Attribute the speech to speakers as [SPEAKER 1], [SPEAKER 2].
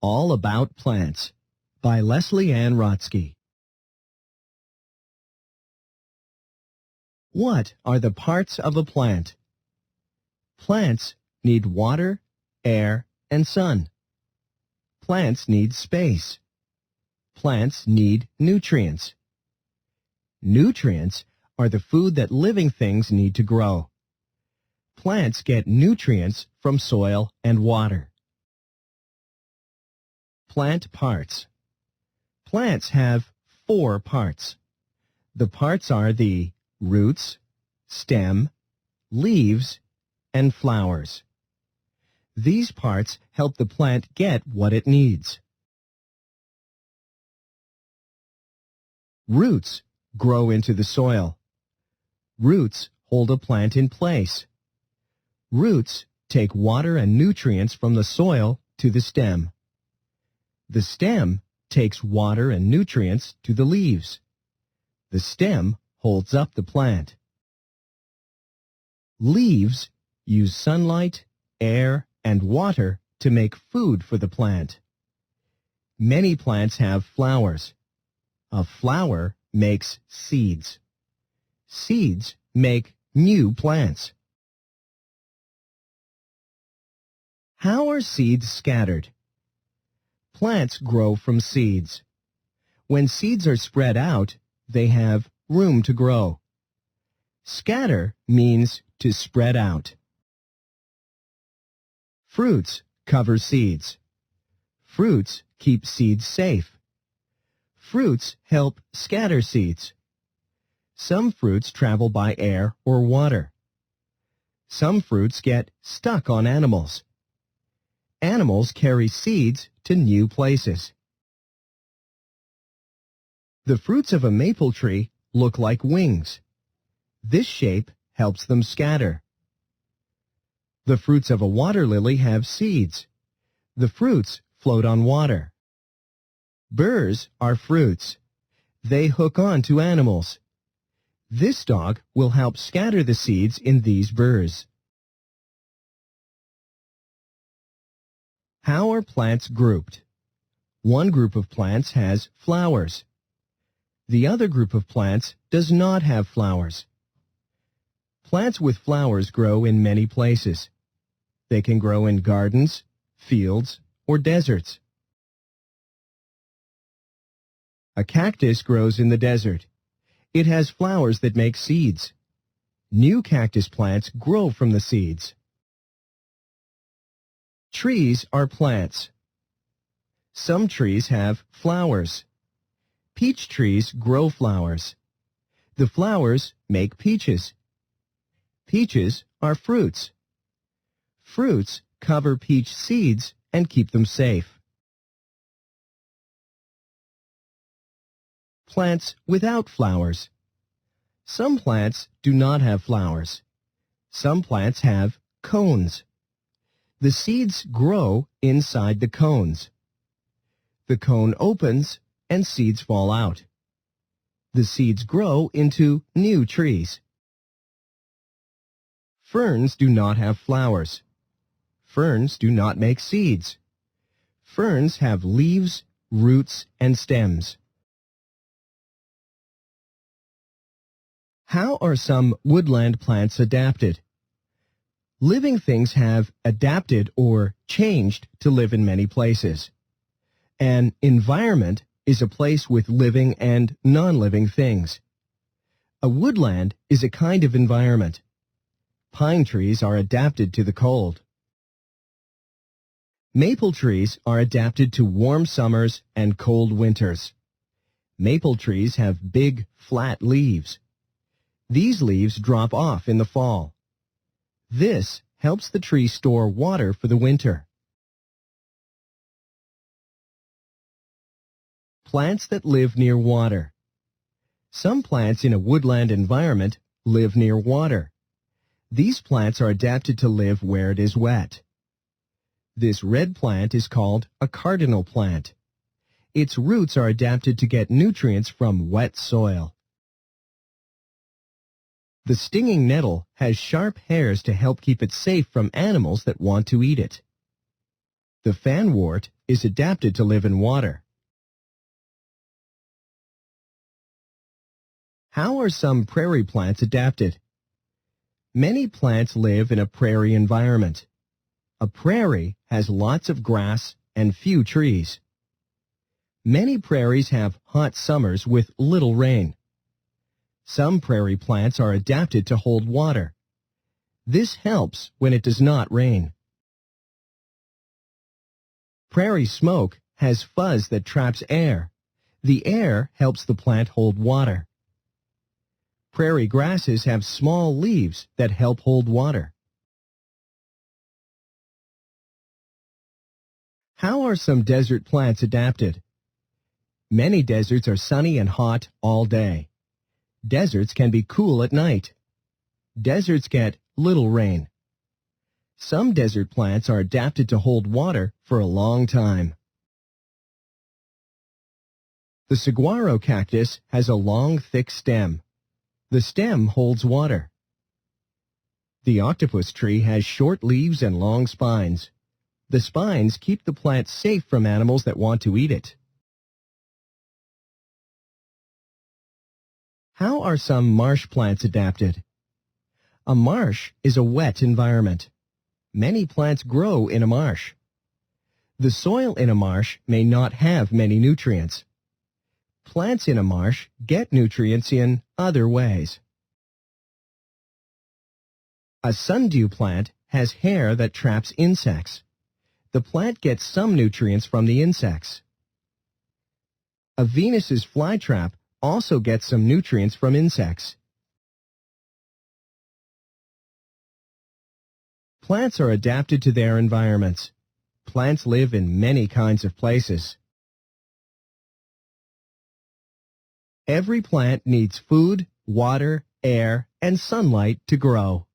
[SPEAKER 1] All About Plants by Leslie Ann Rotsky. What are the parts of a plant? Plants need water, air, and sun. Plants need space. Plants need nutrients. Nutrients are the food that living things need to grow. Plants get nutrients from soil and water. Plant parts. Plants have 4 parts. The parts are the roots, stem, leaves, and flowers. These parts help the plant get what it needs. Roots grow into the soil. Roots hold a plant in place. Roots take water and nutrients from the soil to the stem. The stem takes water and nutrients to the leaves. The stem holds up the plant. Leaves use sunlight, air, and water to make food for the plant. Many plants have flowers. A flower makes seeds. Seeds make new plants. How are seeds scattered? Plants grow from seeds. When seeds are spread out, they have room to grow. Scatter means to spread out. Fruits cover seeds. Fruits keep seeds safe. Fruits help scatter seeds. Some fruits travel by air or water. Some fruits get stuck on animals. Animals carry seeds to new places. The fruits of a maple tree look like wings. This shape helps them scatter. The fruits of a water lily have seeds. The fruits float on water. Burrs are fruits. They hook on to animals. This dog will help scatter the seeds in these burrs. How are plants grouped? One group of plants has flowers. The other group of plants does not have flowers. Plants with flowers grow in many places. They can grow in gardens, fields, or deserts. A cactus grows in the desert. It has flowers that make seeds. New cactus plants grow from the seeds. Trees are plants. Some trees have flowers. Peach trees grow flowers. The flowers make peaches. Peaches are fruits. Fruits cover peach seeds and keep them safe. Plants without flowers. Some plants do not have flowers. Some plants have cones. The seeds grow inside the cones. The cone opens and seeds fall out. The seeds grow into new trees. Ferns do not have flowers. Ferns do not make seeds. Ferns have leaves, roots, and stems. How are some woodland plants adapted? Living things have adapted or changed to live in many places. An environment is a place with living and non-living things. A woodland is a kind of environment. Pine trees are adapted to the cold. Maple trees are adapted to warm summers and cold winters. Maple trees have big, flat leaves. These leaves drop off in the fall. This helps the tree store water for the winter. Plants that live near water. Some plants in a woodland environment live near water. These plants are adapted to live where it is wet. This red plant is called a cardinal plant. Its roots are adapted to get nutrients from wet soil. The stinging nettle has sharp hairs to help keep it safe from animals that want to eat it. The fanwort is adapted to live in water. How are some prairie plants adapted? Many plants live in a prairie environment. A prairie has lots of grass and few trees. Many prairies have hot summers with little rain. Some prairie plants are adapted to hold water. This helps when it does not rain. Prairie smoke has fuzz that traps air. The air helps the plant hold water. Prairie grasses have small leaves that help hold water. How are some desert plants adapted? Many deserts are sunny and hot all day. Deserts can be cool at night. Deserts get little rain. Some desert plants are adapted to hold water for a long time. The saguaro cactus has a long, thick stem. The stem holds water. The octopus tree has short leaves and long spines. The spines keep the plant safe from animals that want to eat it. How are some marsh plants adapted? A marsh is a wet environment. Many plants grow in a marsh. The soil in a marsh may not have many nutrients. Plants in a marsh get nutrients in other ways. A sundew plant has hair that traps insects. The plant gets some nutrients from the insects. A Venus's flytrap also gets some nutrients from insects. Plants are adapted to their environments. Plants live in many kinds of places. Every plant needs food, water, air, and sunlight to grow.